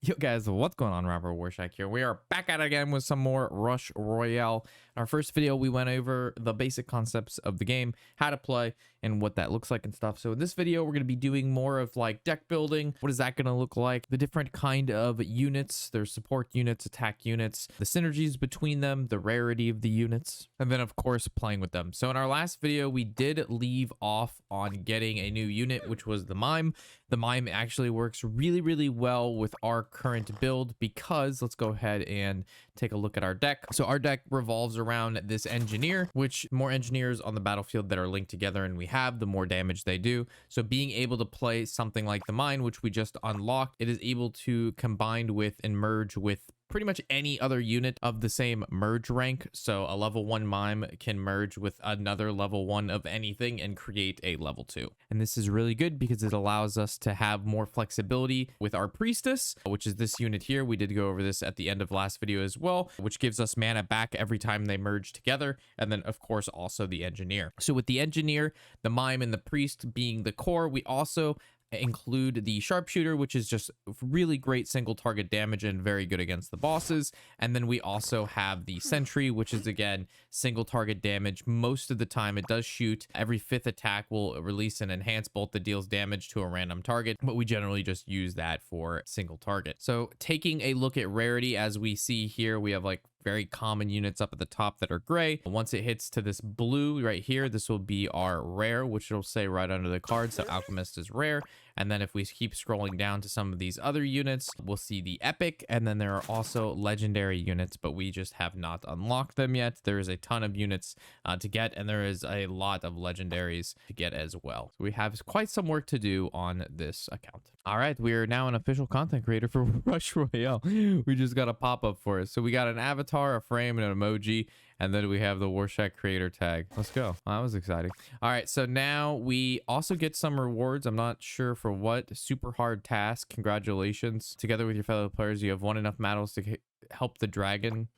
Yo guys, what's going on? Robert Warshak here. We are back at it again with some more Rush Royale. In our first video, we went over the basic concepts of the game, how to play, and what that looks like and stuff. So in this video, we're going to be doing more of like deck building. What is that going to look like? The different kind of units. There's support units, attack units, the synergies between them, the rarity of the units, and then of course playing with them. So in our last video, we did leave off on getting a new unit, which was the mime. The mime actually works really well with our current build because let's go ahead and take a look at our deck. So our deck revolves around this engineer, which more engineers on the battlefield that are linked together and we have, the more damage they do. So being able to play something like the mine, which we just unlocked, it is able to combine with and merge with pretty much any other unit of the same merge rank. So a level 1 mime can merge with another level 1 of anything and create a level 2. And this is really good because it allows us to have more flexibility with our priestess, which is this unit here. We did go over this at the end of last video as well, which gives us mana back every time they merge together. And then of course also the engineer. So with the engineer, the mime, and the priest being the core, we also include the sharpshooter, which is just really great single target damage and very good against the bosses. And then we also have the sentry, which is again single target damage. Most of the time it does shoot. Every 5th attack will release an enhanced bolt that deals damage to a random target, but we generally just use that for single target. So taking a look at rarity, as we see here, we have like very common units up at the top that are gray. Once it hits to this blue right here, this will be our rare, which will say right under the card. So alchemist is rare. And then if we keep scrolling down to some of these other units, we'll see the epic. And then there are also legendary units, but we just have not unlocked them yet. There is a ton of units to get, and there is a lot of legendaries to get as well. So we have quite some work to do on this account. All right, we are now an official content creator for Rush Royale. We just got a pop-up for it. So we got an avatar, a frame, and an emoji. And then we have the Warshak creator tag. Let's go. Well, that was exciting. All right, so now we also get some rewards. I'm not sure for what. Super hard task. Congratulations. Together with your fellow players, you have won enough medals to help the dragon.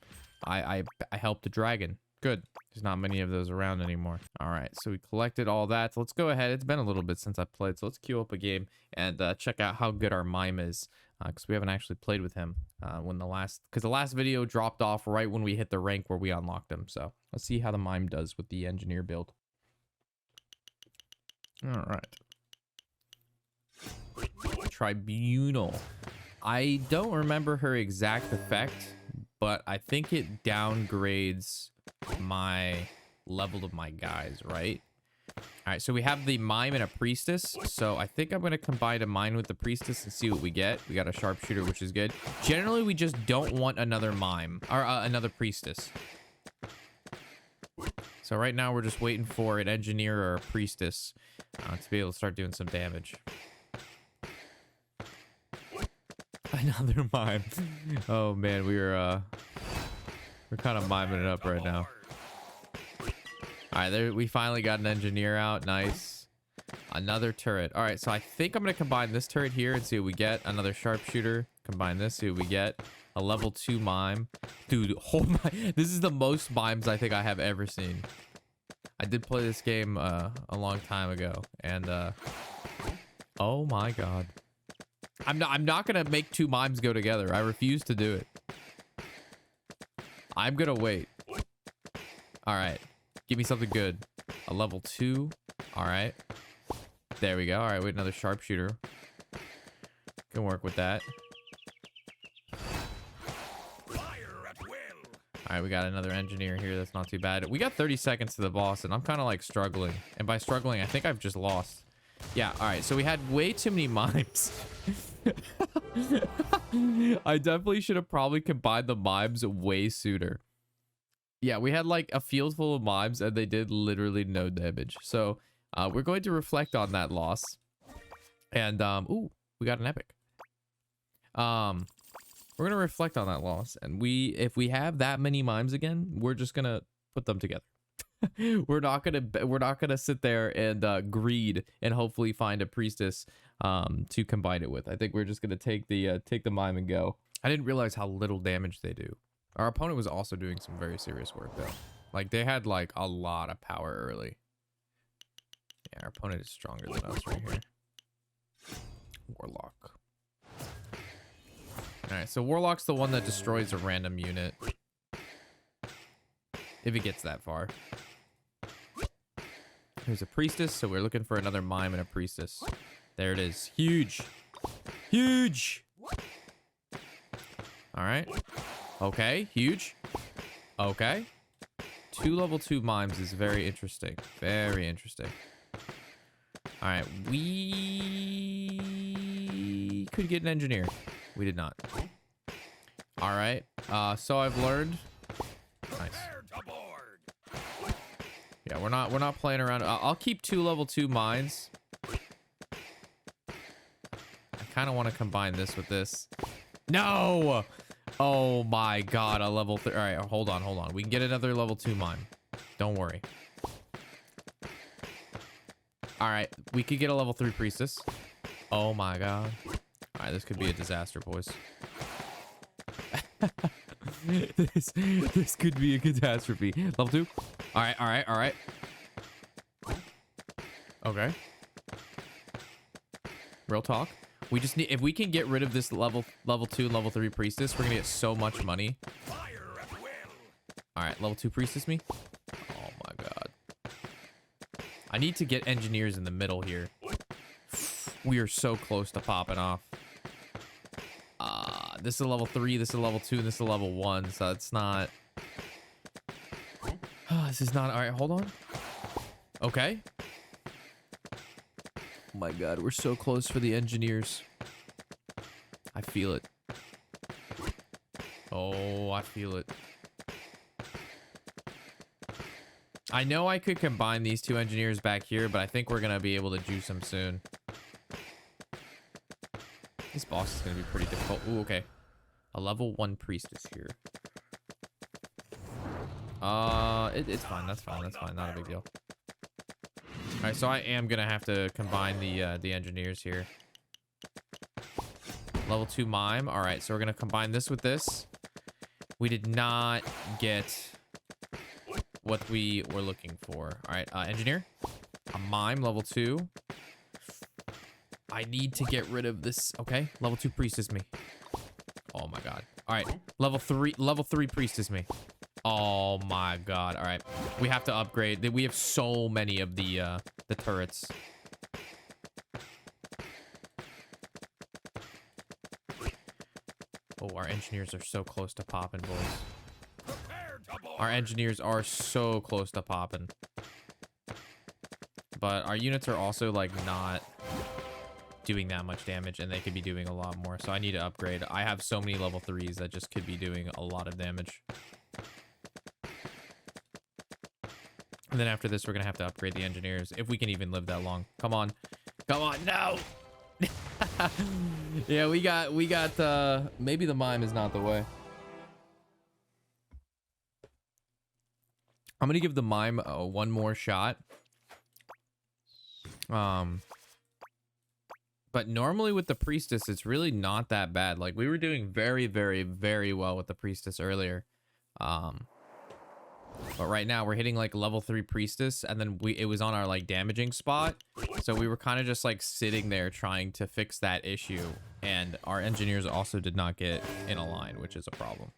I helped the dragon. Good. There's not many of those around anymore. All right, so we collected all that. So let's go ahead. It's been a little bit since I played, so let's queue up a game and check out how good our mime is, because we haven't actually played with him because the last video dropped off right when we hit the rank where we unlocked him. So let's see how the mime does with the engineer build. All right. Tribunal. I don't remember her exact effect, but I think it downgrades my level of my guys, right? All right, so we have the mime and a priestess. So I think I'm going to combine a mime with the priestess and see what we get. We got a sharpshooter, which is good. Generally, we just don't want another mime or another priestess. So right now, we're just waiting for an engineer or a priestess to be able to start doing some damage. Another mime. Oh man, we're kind of miming it up right now. All right, there we finally got an engineer out. Nice. Another turret. All right, so I think I'm gonna combine this turret here and see what we get. Another sharpshooter. Combine this, see what we get. A level 2 mime. Dude, oh my! This is the most mimes I think I have ever seen. I did play this game a long time ago, and oh my god. I'm not gonna make 2 mimes go together. I refuse to do it. I'm gonna wait. All right, give me something good. A level 2. All right, there we go. All right, wait, another sharpshooter. Can work with that. All right, we got another engineer here. That's not too bad. We got 30 seconds to the boss, and I'm kind of like struggling. And by struggling, I think I've just lost. Yeah, all right, so we had way too many mimes. I definitely should have probably combined the mimes way sooner. Yeah, we had like a field full of mimes and they did literally no damage. So we're going to reflect on that loss. And ooh, we got an epic. We're gonna reflect on that loss, and if we have that many mimes again, we're just gonna put them together. we're not gonna sit there and greed and hopefully find a priestess to combine it with. I think we're just gonna take the mime and go. I didn't realize how little damage they do. Our opponent was also doing some very serious work though. Like they had like a lot of power early. Yeah, our opponent is stronger than us right here. Warlock. All right, so Warlock's the one that destroys a random unit. If it gets that far. There's a priestess, so we're looking for another mime and a priestess. There it is. Huge. Huge. All right. Okay, huge. Okay. 2 level 2 mimes is very interesting. Very interesting. All right, we could get an engineer. We did not. All right. So I've learned. Nice. Yeah, we're not playing around. I'll keep 2 level 2 mines. I kind of want to combine this with this. No. Oh my god, a level 3. All right, hold on. We can get another level 2 mine. Don't worry. All right, we could get a level 3 priestess. Oh my god. All right, this could be a disaster, boys. this could be a catastrophe. Level 2. All right. Okay. Real talk. We just need, if we can get rid of this level 2 and level 3 priestess, we're gonna get so much money. All right, level 2 priestess me. Oh my god. I need to get engineers in the middle here. We are so close to popping off. This is a level 3, this is a level 2, and this is a level 1, so it's not. This is not. All right, hold on. Okay. Oh my god, we're so close for the engineers. I feel it. Oh, I feel it. I know I could combine these 2 engineers back here, but I think we're gonna be able to juice them soon. This boss is gonna be pretty difficult. Ooh, okay. A level 1 priestess here. It's fine. That's fine. Not a big deal. All right, so I am gonna have to combine the engineers here. Level 2 mime. All right, so we're gonna combine this with this. We did not get what we were looking for. All right, engineer. A mime, level 2. I need to get rid of this. Okay, level 2 priestess me. Oh my god. All right, level 3 priestess me. Oh my god. All right, we have to upgrade. We have so many of the turrets. Oh, our engineers are so close to popping, boys. Our engineers are so close to popping. But our units are also like not doing that much damage, and they could be doing a lot more. So I need to upgrade. I have so many level 3s that just could be doing a lot of damage. And then after this, we're gonna have to upgrade the engineers if we can even live that long. Come on, no. Yeah, we got maybe the mime is not the way. I'm gonna give the mime one more shot. But normally with the priestess, it's really not that bad. Like, we were doing very, very, very well with the priestess earlier. But right now we're hitting like level 3 priestess, and then it was on our like damaging spot. So we were kind of just like sitting there trying to fix that issue. And our engineers also did not get in a line, which is a problem.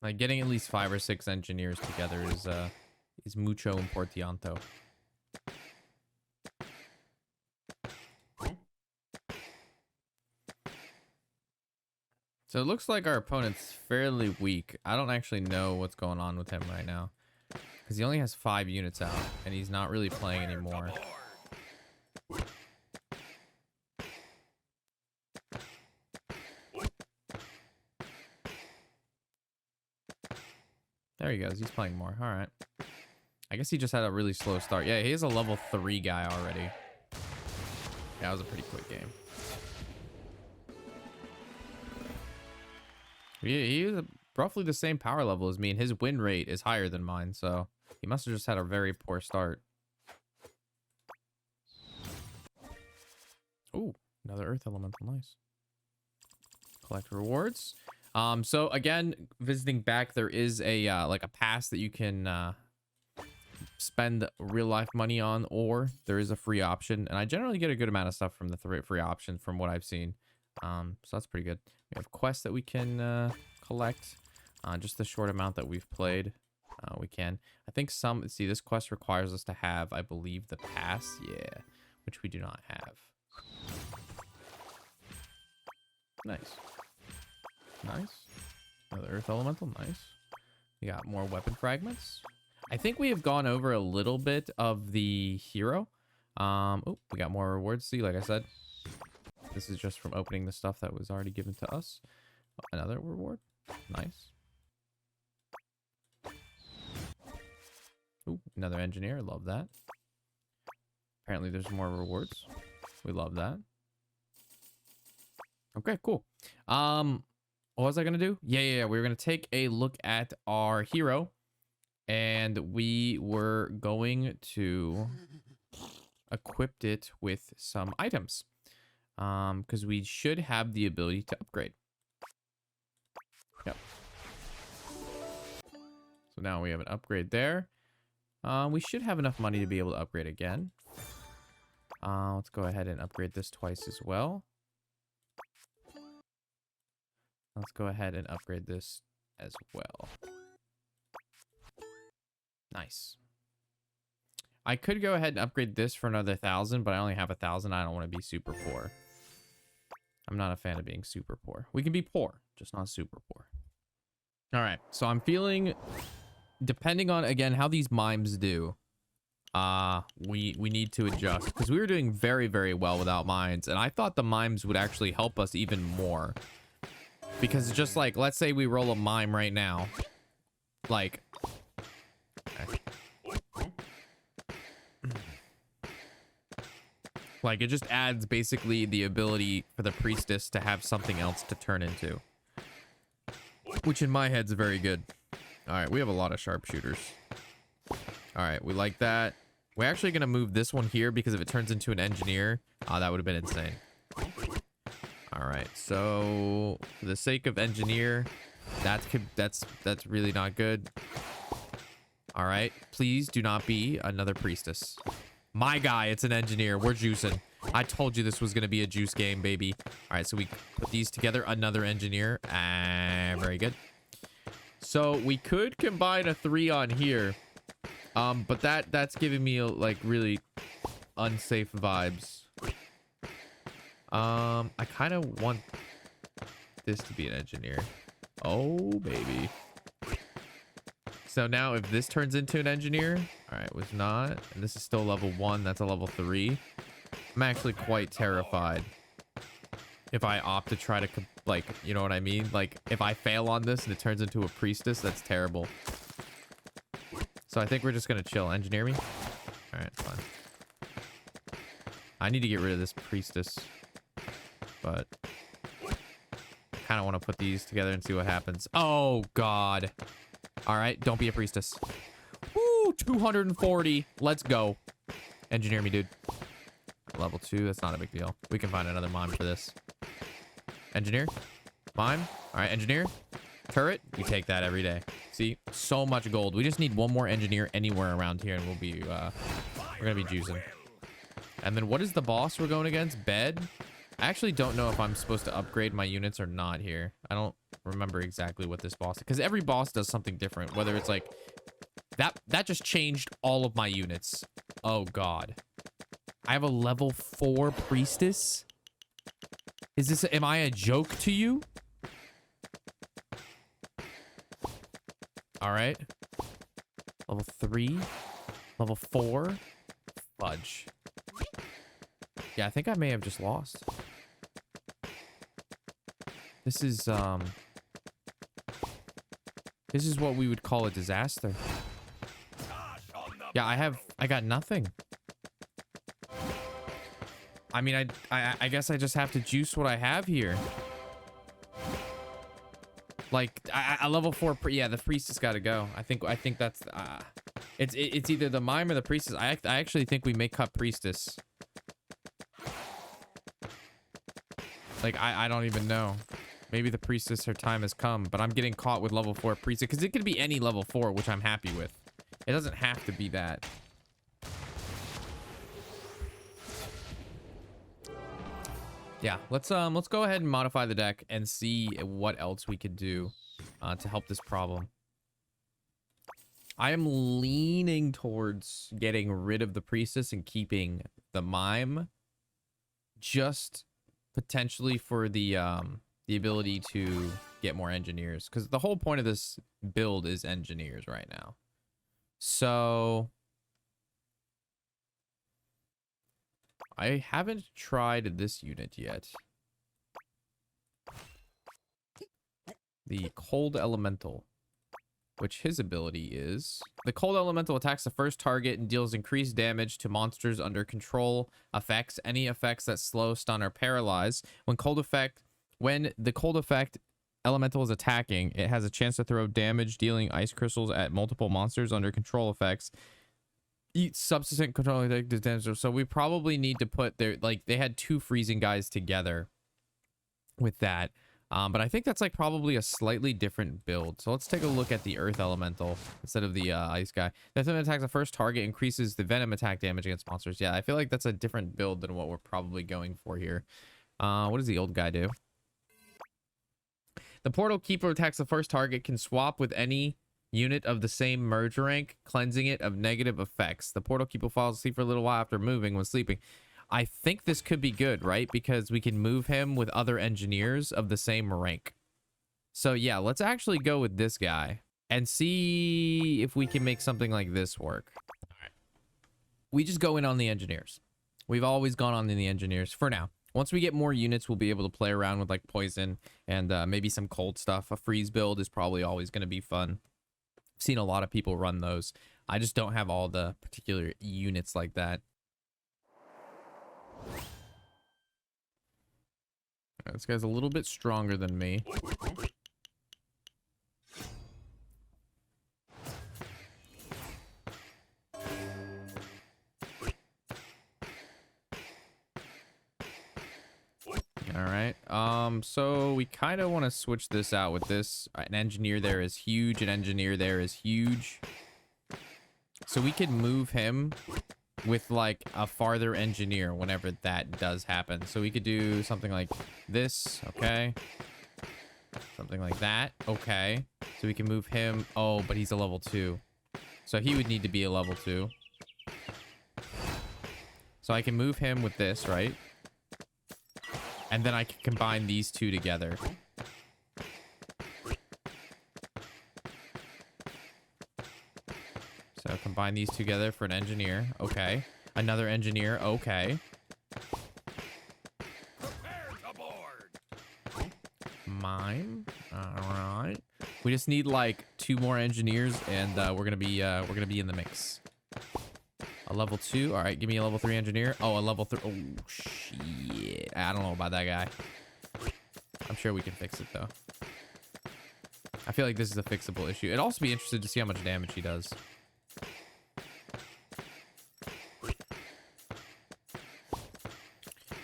Like, getting at least 5 or 6 engineers together is mucho importante. So it looks like our opponent's fairly weak. I don't actually know what's going on with him right now, because he only has 5 units out, and he's not really playing anymore. There he goes. He's playing more. All right. I guess he just had a really slow start. Yeah, he is a level 3 guy already. Yeah, that was a pretty quick game. He is roughly the same power level as me, and his win rate is higher than mine, so he must have just had a very poor start. Ooh, another earth elemental. Nice. Collect rewards. So again, visiting back, there is a like a pass that you can spend real life money on, or there is a free option, and I generally get a good amount of stuff from the free option from what I've seen. So that's pretty good. We have quests that we can collect. Just the short amount that we've played, we can. I think some, see, this quest requires us to have, I believe, the pass, yeah, which we do not have. Nice. Nice. Another earth elemental, nice. We got more weapon fragments. I think we have gone over a little bit of the hero. Oh, we got more rewards. See, like I said, this is just from opening the stuff that was already given to us. Another reward. Nice. Ooh, another engineer. Love that. Apparently there's more rewards. We love that. Okay, cool. What was I gonna do? Yeah. We were gonna take a look at our hero, and we were going to equip it with some items, because we should have the ability to upgrade. Yep. So now we have an upgrade there. We should have enough money to be able to upgrade again. Let's go ahead and upgrade this twice as well. Let's go ahead and upgrade this as well. Nice. I could go ahead and upgrade this for another 1,000, but I only have 1,000. I don't want to be super poor. I'm not a fan of being super poor. We can be poor, just not super poor. All right, so I'm feeling, depending on, again, how these mimes do, we need to adjust, because we were doing very, very well without mines, and I thought the mimes would actually help us even more. Because just like, let's say we roll a mime right now. Like, okay. Like, it just adds basically the ability for the priestess to have something else to turn into. Which in my head's very good. Alright, we have a lot of sharpshooters. Alright, we like that. We're actually going to move this one here, because if it turns into an engineer, that would have been insane. Alright, so for the sake of engineer, that's really not good. Alright, please do not be another priestess. My guy, it's an engineer. We're juicing. I told you this was going to be a juice game, baby. Alright, so we put these together. Another engineer. Very good. So we could combine a 3 on here. But that's giving me like really unsafe vibes. I kind of want this to be an engineer. Oh, baby. So now if this turns into an engineer, all right, was not, and this is still level 1, that's a level 3. I'm actually quite terrified if I opt to try to, like, you know what I mean? Like, if I fail on this and it turns into a priestess, that's terrible. So I think we're just going to chill. Engineer me? All right, fine. I need to get rid of this priestess. But I kind of want to put these together and see what happens. Oh, God. All right, don't be a priestess. Woo, 240. Let's go. Engineer me, dude. Level 2, that's not a big deal. We can find another mime for this. Engineer. Mime. All right, engineer. Turret. We take that every day. See, so much gold. We just need one more engineer anywhere around here, and we'll be, we're going to be juicing. And then what is the boss we're going against? Bed. I actually don't know if I'm supposed to upgrade my units or not here. I don't remember exactly what this boss, because every boss does something different. Whether it's like that just changed all of my units. Oh, God. I have a level 4 priestess. Is this, am I a joke to you? All right. Level 3, level 4. Fudge. Yeah, I think I may have just lost. This is what we would call a disaster. Yeah, I got nothing. I mean, I guess I just have to juice what I have here. Like, I level 4, yeah, the priestess got to go. I think that's, it's either the mime or the priestess. I actually think we may cut priestess. Like, I don't even know. Maybe the priestess, her time has come, but I'm getting caught with level 4 priestess because it could be any level 4, which I'm happy with. It doesn't have to be that. Yeah, let's go ahead and modify the deck and see what else we could do to help this problem. I am leaning towards getting rid of the priestess and keeping the mime, just potentially for the ability to get more engineers, because the whole point of this build is engineers right now. So I haven't tried this unit yet. The Cold Elemental, which his ability is... The Cold Elemental attacks the first target and deals increased damage to monsters under control effects. Any effects that slow, stun, or paralyze. When the Cold Effect Elemental is attacking, it has a chance to throw damage, dealing ice crystals at multiple monsters under control effects. Each subsequent control damage. So we probably need to put their... Like, they had 2 freezing guys together with that. But I think that's like probably a slightly different build. So let's take a look at the Earth Elemental instead of the ice guy. That time attacks the first target, increases the venom attack damage against monsters. Yeah, I feel like that's a different build than what we're probably going for here. What does the old guy do? The Portal Keeper attacks the first target, can swap with any unit of the same merge rank, cleansing it of negative effects. The Portal Keeper falls asleep for a little while after moving when sleeping. I think this could be good, right? Because we can move him with other engineers of the same rank. So yeah, let's actually go with this guy and see if we can make something like this work. All right. We just go in on the engineers. We've always gone on the engineers for now. Once we get more units, we'll be able to play around with like poison and maybe some cold stuff. A freeze build is probably always going to be fun. I've seen a lot of people run those. I just don't have all the particular units like that. This guy's a little bit stronger than me. All right. So we kind of want to switch this out with this. An engineer there is huge. An engineer there is huge. So we could move him with like a farther engineer whenever that does happen. So we could do something like this. Okay. Something like that. Okay. So we can move him. Oh, but he's a level 2. So he would need to be a level 2. So I can move him with this, right? And then I can combine these two together. So combine these together for an engineer. Okay. Another engineer. Okay. Mime. All right. We just need like 2 more engineers, and we're gonna be in the mix. A level 2. All right. Give me a level 3 engineer. Oh, a level 3. Oh shit. I don't know about that guy. I'm sure we can fix it though. I feel like this is a fixable issue. I'd also be interested to see how much damage he does.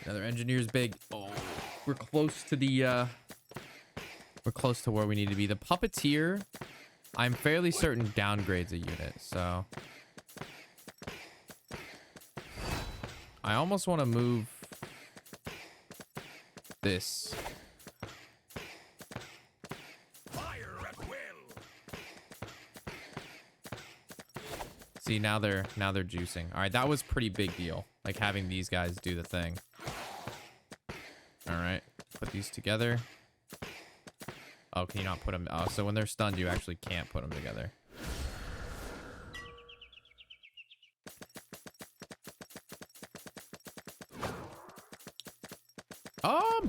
Another engineer's big. Oh, we're close to the we're close to where we need to be. The puppeteer, I'm fairly certain downgrades a unit, so I almost want to move this. Fire at will. See, now they're juicing. All right, that was pretty big deal. Like having these guys do the thing. All right, put these together. Oh, can you not put them? Oh, so when they're stunned, you actually can't put them together.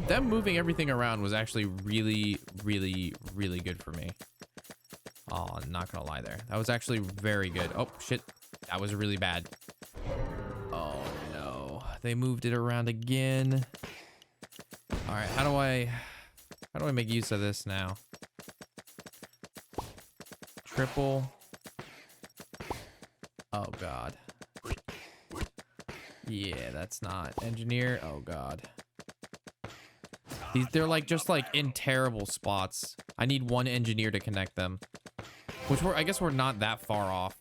Them moving everything around was actually really, really, really good for me. Oh, I'm not gonna lie there. That was actually very good. Oh, shit. That was really bad. Oh, no. They moved it around again. All right, how do I make use of this now? Triple. Oh, God. Yeah, that's not. Engineer. Oh, God. They're like just like in terrible spots. I need one engineer to connect them, which I guess we're not that far off.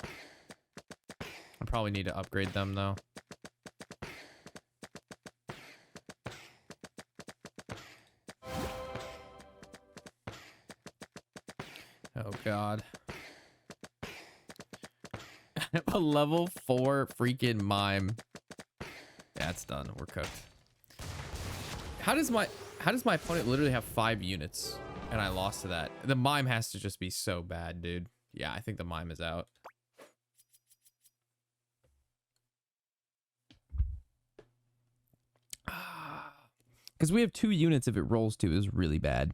I probably need to upgrade them though. Oh God. A level 4 freaking mime. Yeah, it's done. We're cooked. How does my opponent literally have 5 units and I lost to that? The mime has to just be so bad, dude. Yeah, I think the mime is out. Because we have 2 units if it rolls 2 is really bad.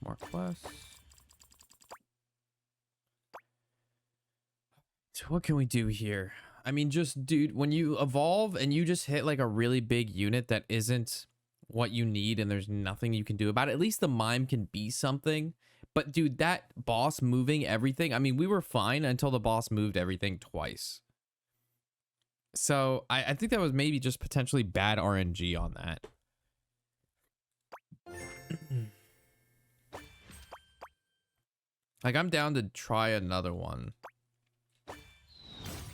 More quests. So what can we do here? I mean, just, dude, when you evolve and you just hit like a really big unit that isn't what you need and there's nothing you can do about it, at least the mime can be something. But, dude, that boss moving everything, I mean, we were fine until the boss moved everything twice. So I think that was maybe just potentially bad RNG on that. Like, I'm down to try another one.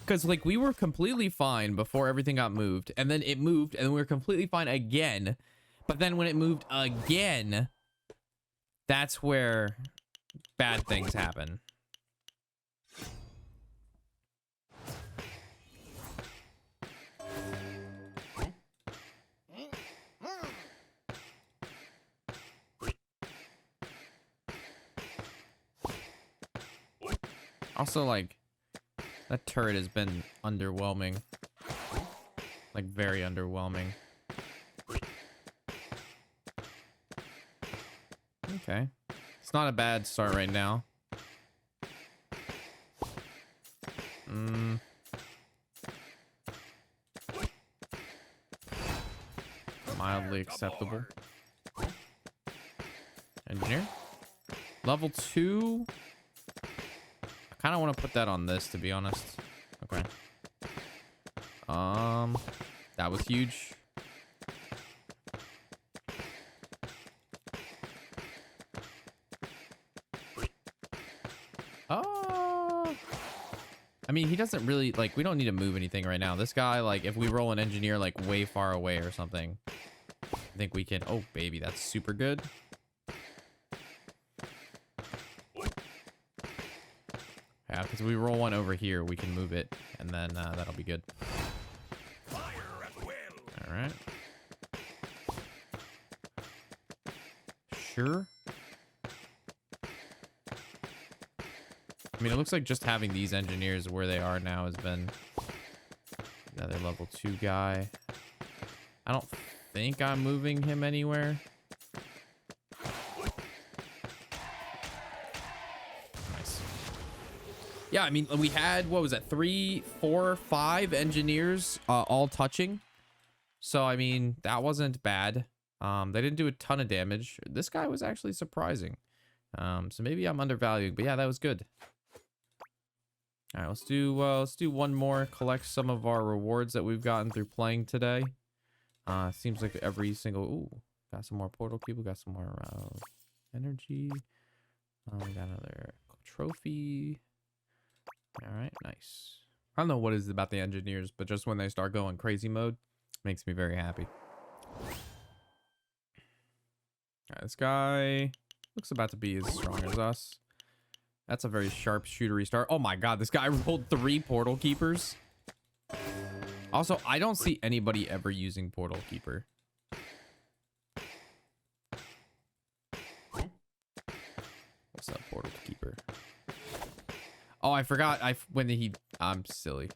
Because, like, we were completely fine before everything got moved. And then it moved, and we were completely fine again. But then when it moved again, that's where bad things happen. Also, like, that turret has been underwhelming. Like, very underwhelming. Okay. It's not a bad start right now. Mildly acceptable. Engineer. Level 2. I kind of want to put that on this, to be honest. Okay. That was huge. I mean, he doesn't really, like, we don't need to move anything right now. This guy, like, if we roll an engineer, like, way far away or something, I think we can... Oh, baby, that's super good. Yeah, because we roll one over here, we can move it, and then that'll be good. All right. Sure. I mean, it looks like just having these engineers where they are now has been another level 2 guy. I don't think I'm moving him anywhere. Nice. Yeah, I mean, we had, what was that, 3, 4, 5 engineers all touching. So, I mean, that wasn't bad. They didn't do a ton of damage. This guy was actually surprising. So maybe I'm undervaluing, but yeah, that was good. All right, let's do one more. Collect some of our rewards that we've gotten through playing today. Seems like every single... Ooh, got some more portal people. Got some more energy. We got another trophy. All right, nice. I don't know what it is about the engineers, but just when they start going crazy mode, makes me very happy. All right, this guy looks about to be as strong as us. That's a very sharp shootery start. Oh my god, this guy rolled 3 portal keepers. Also, I don't see anybody ever using portal keeper. What's that portal keeper? Oh, I forgot. I'm silly.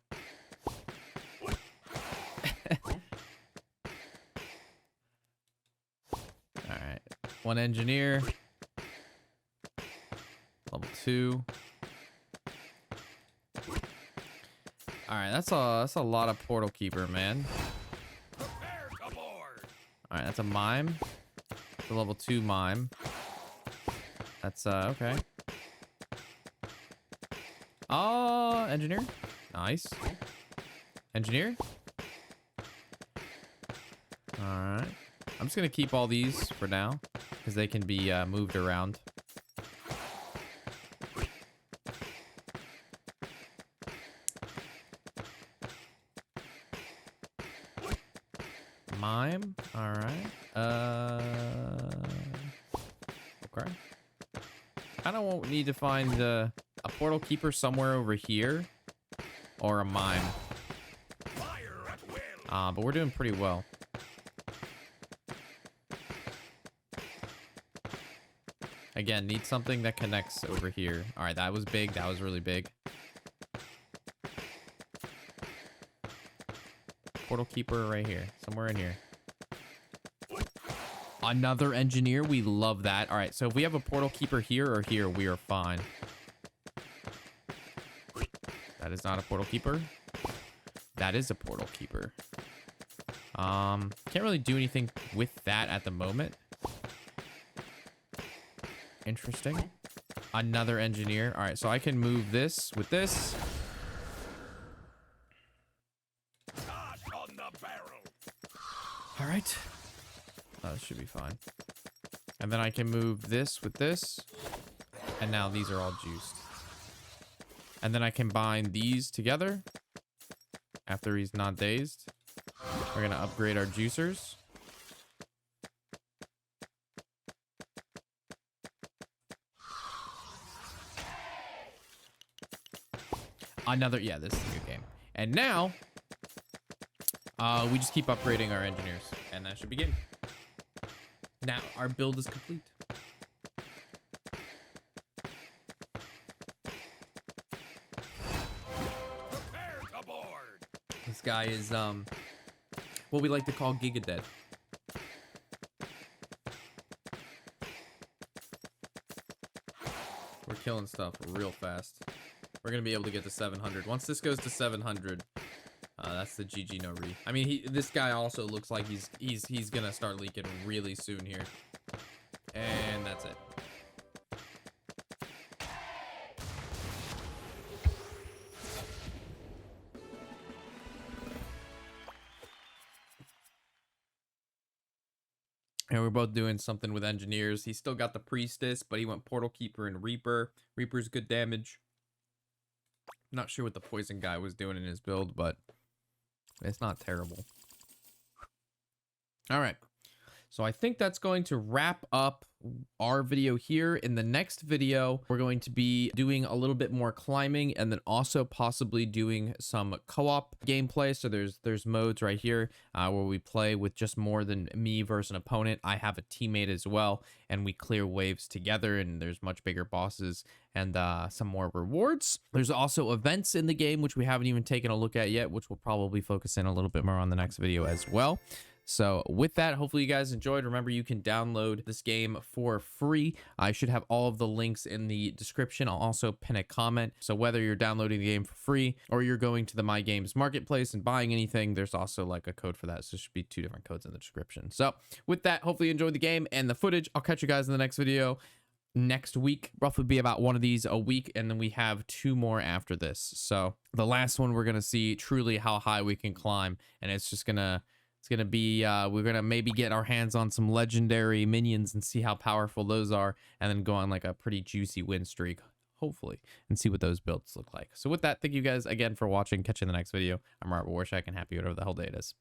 All right, 1 engineer. Level 2. All right, that's a lot of portal keeper, man. All right, that's a mime. It's a level 2 mime. That's okay. Engineer. Nice. Engineer. All right. I'm just going to keep all these for now because they can be moved around. Mime. All right. Okay. Kind of won't need to find a portal keeper somewhere over here or a mime. But we're doing pretty well. Again, need something that connects over here. All right, that was big. That was really big. Portal keeper right here, somewhere in here. Another engineer. We love that. All right, so if we have a portal keeper here or here, we are fine. That is not a portal keeper. That is a portal keeper. Can't really do anything with that at the moment. Interesting. Another engineer. All right, so I can move this with this. All right. Oh, this should be fine. And then I can move this with this. And now these are all juiced. And then I combine these together. After he's not dazed. We're going to upgrade our juicers. Another, yeah, this is a good game. And now, we just keep upgrading our engineers. And that should be good. Now, our build is complete. Prepare to board. This guy is, what we like to call Giga Dead. We're killing stuff real fast. We're gonna be able to get to 700. Once this goes to 700, that's the GG no re. I mean, this guy also looks like he's gonna start leaking really soon here. And that's it. And we're both doing something with engineers. He still got the priestess, but he went portal keeper and reaper. Reaper's good damage. Not sure what the poison guy was doing in his build, but it's not terrible. All right. So I think that's going to wrap up our video here. In the next video, we're going to be doing a little bit more climbing and then also possibly doing some co-op gameplay. So there's modes right here where we play with just more than me versus an opponent. I have a teammate as well, and we clear waves together, and there's much bigger bosses and some more rewards. There's also events in the game, which we haven't even taken a look at yet, which we'll probably focus in a little bit more on the next video as well. So with that, hopefully you guys enjoyed. Remember, you can download this game for free. I should have all of the links in the description. I'll also pin a comment. So whether you're downloading the game for free or you're going to the My Games marketplace and buying anything, there's also like a code for that. So there should be 2 different codes in the description. So with that, hopefully you enjoyed the game and the footage. I'll catch you guys in the next video. Next week, roughly be about one of these a week, and then we have 2 more after this. So the last one, we're going to see truly how high we can climb, and it's just going to... It's going to be, we're going to maybe get our hands on some legendary minions and see how powerful those are, and then go on like a pretty juicy win streak, hopefully, and see what those builds look like. So with that, thank you guys again for watching. Catch you in the next video. I'm Robert Warshak, and happy whatever the hell day it is.